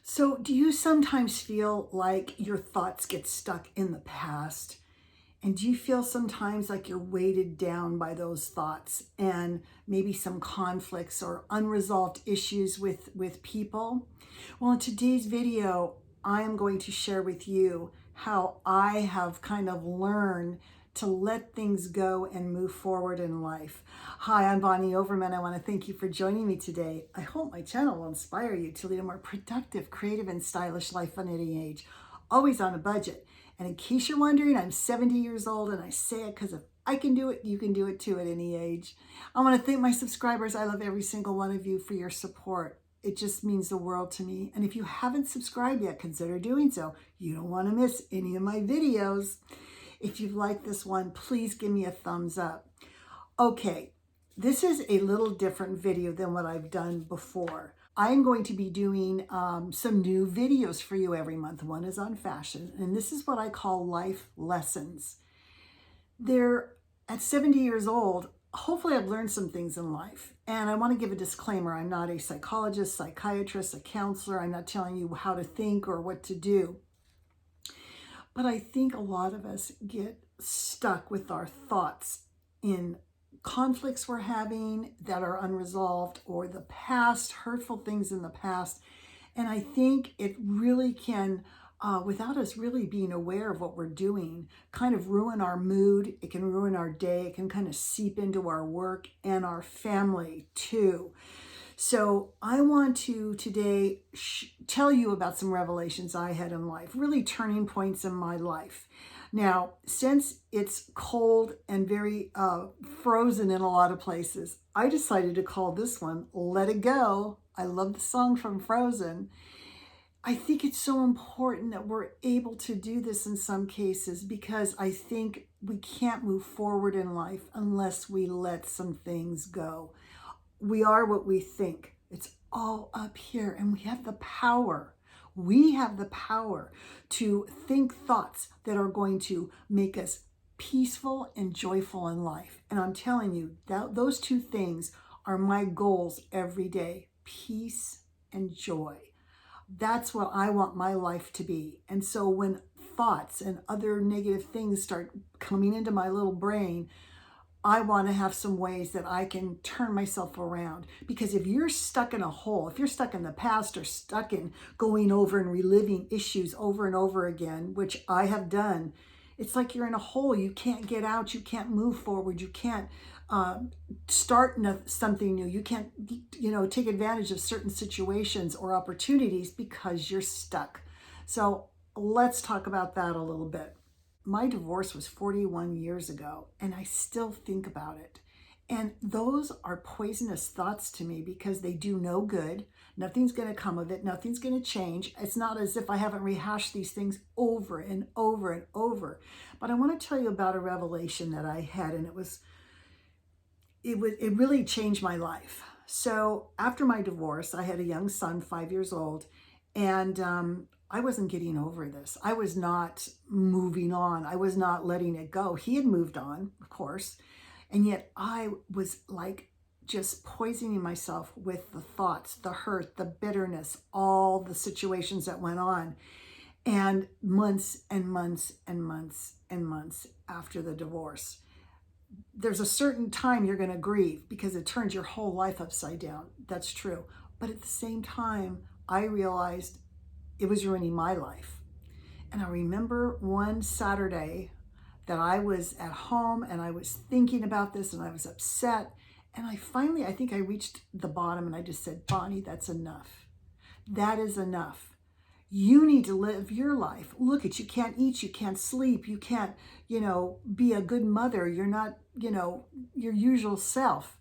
So, do you sometimes feel like your thoughts get stuck in the past? And do you feel sometimes like you're weighted down by those thoughts and maybe some conflicts or unresolved issues with people? Well, in today's video, I am going to share with you how I have kind of learned to let things go and move forward in life. Hi, I'm Bonnie Overman. I want to thank you for joining me today. I hope my channel will inspire you to lead a more productive, creative, and stylish life on any age, always on a budget. And in case you're wondering, I'm 70 years old, and I say it because if I can do it, you can do it too at any age. I want to thank my subscribers. I love every single one of you for your support. It just means the world to me. And if you haven't subscribed yet, consider doing so. You don't want to miss any of my videos. If you've liked this one, please give me a thumbs up. Okay, this is a little different video than what I've done before. I'm going to be doing some new videos for you every month. One is on fashion, and this is what I call life lessons. They're at 70 years old. Hopefully I've learned some things in life. And I want to give a disclaimer. I'm not a psychologist, psychiatrist, a counselor. I'm not telling you how to think or what to do. But I think a lot of us get stuck with our thoughts in conflicts we're having that are unresolved, or the past, hurtful things in the past. And I think it really can, without us really being aware of what we're doing, kind of ruin our mood. It can ruin our day. It can kind of seep into our work and our family too. So I want to today tell you about some revelations I had in life, really turning points in my life. Now, since it's cold and very frozen in a lot of places, I decided to call this one Let It Go. I love the song from Frozen. I think it's so important that we're able to do this in some cases, because I think we can't move forward in life unless we let some things go. We are what we think. It's all up here, and we have the power. We have the power to think thoughts that are going to make us peaceful and joyful in life. And I'm telling you, that those two things are my goals every day: peace and joy. That's what I want my life to be. And so when thoughts and other negative things start coming into my little brain, I want to have some ways that I can turn myself around. Because if you're stuck in a hole, if you're stuck in the past, or stuck in going over and reliving issues over and over again, which I have done, it's like you're in a hole. You can't get out. You can't move forward. You can't start something new. You can't, take advantage of certain situations or opportunities because you're stuck. So let's talk about that a little bit. My divorce was 41 years ago, and I still think about it. And those are poisonous thoughts to me, because they do no good. Nothing's going to come of it. Nothing's going to change. It's not as if I haven't rehashed these things over and over and over. But I want to tell you about a revelation that I had, and it really changed my life. So after my divorce, I had a young son, 5 years old, and I wasn't getting over this. I was not moving on. I was not letting it go. He had moved on, of course. And yet I was like just poisoning myself with the thoughts, the hurt, the bitterness, all the situations that went on. And months and months and months and months after the divorce, there's a certain time you're going to grieve, because it turns your whole life upside down. That's true. But at the same time, I realized it was ruining my life. And I remember one Saturday that I was at home and I was thinking about this and I was upset. And I think I reached the bottom, and I just said, Bonnie, that's enough. That is enough. You need to live your life. Look, you can't eat, you can't sleep, you can't, be a good mother. You're not, your usual self.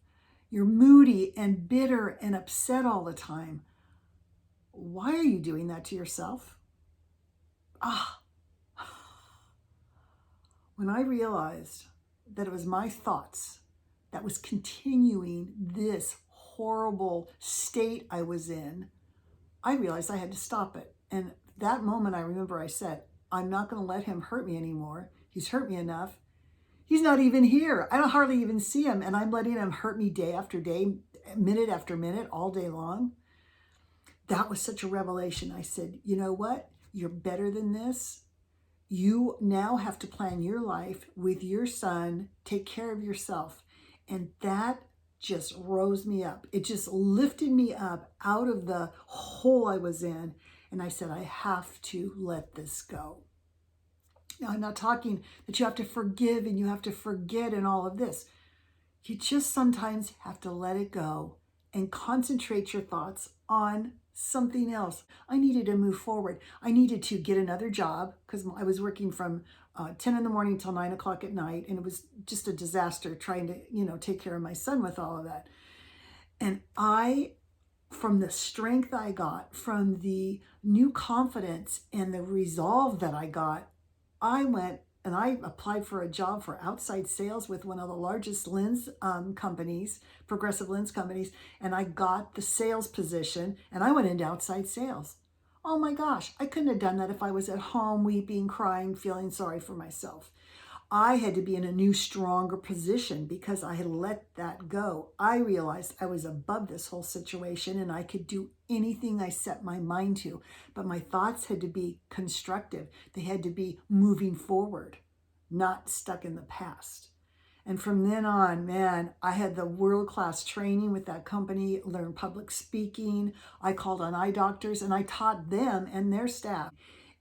You're moody and bitter and upset all the time. Why are you doing that to yourself? When I realized that it was my thoughts that was continuing this horrible state I was in, I realized I had to stop it. And that moment, I remember I said, I'm not going to let him hurt me anymore. He's hurt me enough. He's not even here. I don't hardly even see him. And I'm letting him hurt me day after day, minute after minute, all day long. that was such a revelation. I said, you know what? You're better than this. You now have to plan your life with your son, take care of yourself. And that just rose me up. It just lifted me up out of the hole I was in. And I said, I have to let this go. Now, I'm not talking that you have to forgive and you have to forget and all of this. You just sometimes have to let it go and concentrate your thoughts on something else. I needed to move forward. I needed to get another job because I was working from 10 in the morning till 9 o'clock at night. And it was just a disaster trying to, take care of my son with all of that. And from the strength I got, from the new confidence and the resolve that I got, I went and I applied for a job for outside sales with one of the largest lens companies, progressive lens companies, and I got the sales position and I went into outside sales. Oh my gosh, I couldn't have done that if I was at home weeping, crying, feeling sorry for myself. I had to be in a new, stronger position because I had let that go. I realized I was above this whole situation and I could do anything I set my mind to. But my thoughts had to be constructive. They had to be moving forward, not stuck in the past. And from then on, man, I had the world-class training with that company, learned public speaking. I called on eye doctors and I taught them and their staff.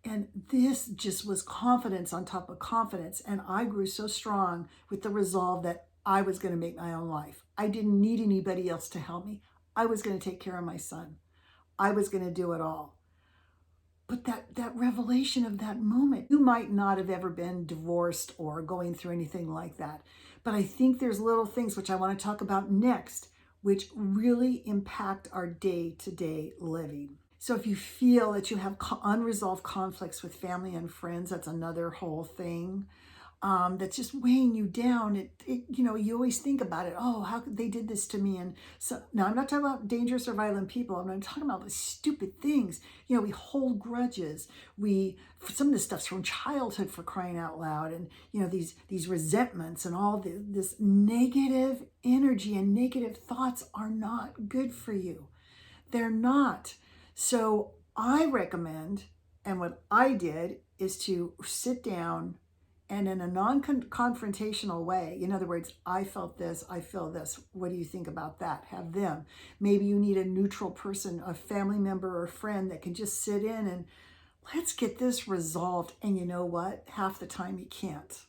And this just was confidence on top of confidence. And I grew so strong with the resolve that I was going to make my own life. I didn't need anybody else to help me. I was going to take care of my son. I was going to do it all. But that revelation of that moment, you might not have ever been divorced or going through anything like that. But I think there's little things which I want to talk about next, which really impact our day-to-day living. So if you feel that you have unresolved conflicts with family and friends, that's another whole thing that's just weighing you down. You always think about it. Oh, how they did this to me. And so now I'm not talking about dangerous or violent people. I'm talking about the stupid things. We hold grudges. Some of this stuff's from childhood, for crying out loud. And, these resentments and all this negative energy and negative thoughts are not good for you. They're not. So I recommend, and what I did is to sit down and in a non-confrontational way, in other words, I felt this, I feel this, what do you think about that? Have them. Maybe you need a neutral person, a family member or friend that can just sit in and let's get this resolved. And you know what? Half the time you can't.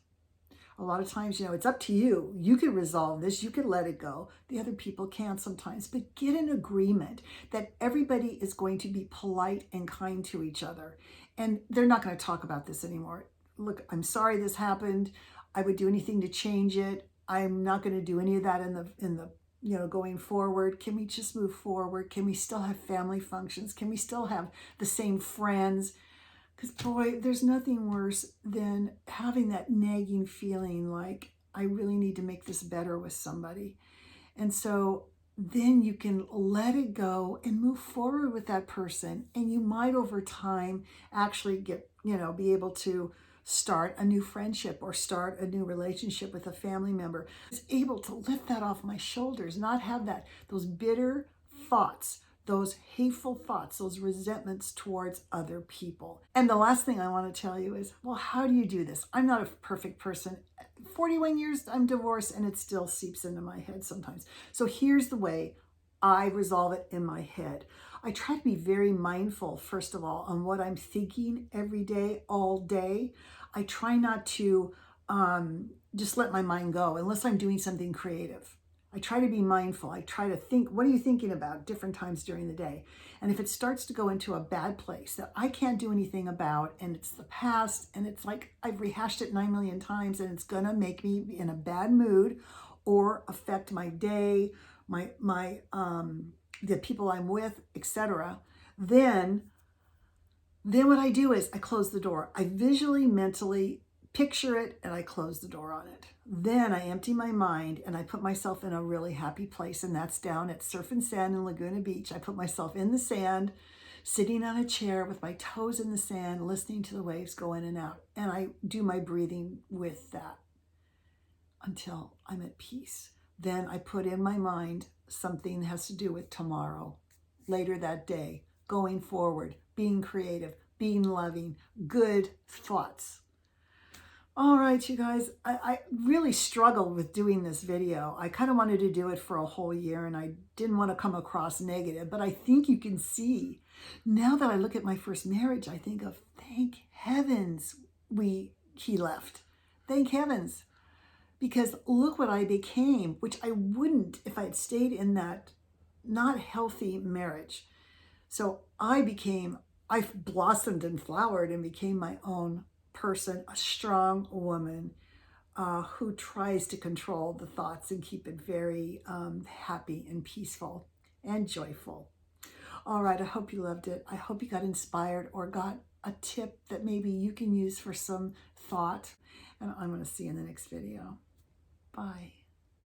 A lot of times, it's up to you. You can resolve this. You can let it go. The other people can't sometimes. But get an agreement that everybody is going to be polite and kind to each other. And they're not going to talk about this anymore. Look, I'm sorry this happened. I would do anything to change it. I'm not going to do any of that in the going forward. Can we just move forward? Can we still have family functions? Can we still have the same friends? Because boy, there's nothing worse than having that nagging feeling like I really need to make this better with somebody. And so then you can let it go and move forward with that person. And you might over time actually be able to start a new friendship or start a new relationship with a family member. I was able to lift that off my shoulders, not have those bitter thoughts, those hateful thoughts, those resentments towards other people. And the last thing I want to tell you is, well, how do you do this? I'm not a perfect person. 41 years I'm divorced and it still seeps into my head sometimes. So here's the way I resolve it in my head. I try to be very mindful, first of all, on what I'm thinking every day, all day. I try not to just let my mind go unless I'm doing something creative. I try to be mindful. I try to think, what are you thinking about different times during the day? And if it starts to go into a bad place that I can't do anything about, and it's the past, and it's like I've rehashed it 9 million times, and it's going to make me in a bad mood or affect my day, the people I'm with, etc., then what I do is I close the door. I visually, mentally picture it, and I close the door on it. Then I empty my mind and I put myself in a really happy place, and that's down at Surf and Sand in Laguna Beach. I put myself in the sand, sitting on a chair with my toes in the sand, listening to the waves go in and out. And I do my breathing with that until I'm at peace. Then I put in my mind something that has to do with tomorrow, later that day. going forward, being creative, being loving, good thoughts. All right, you guys, I really struggled with doing this video. I kind of wanted to do it for a whole year and I didn't want to come across negative, but I think you can see now that I look at my first marriage, I think of thank heavens he left. Thank heavens. Because look what I became, which I wouldn't if I had stayed in that not healthy marriage. So I blossomed and flowered and became my own person, a strong woman who tries to control the thoughts and keep it very happy and peaceful and joyful. All right, I hope you loved it. I hope you got inspired or got a tip that maybe you can use for some thought. And I'm going to see you in the next video. Bye.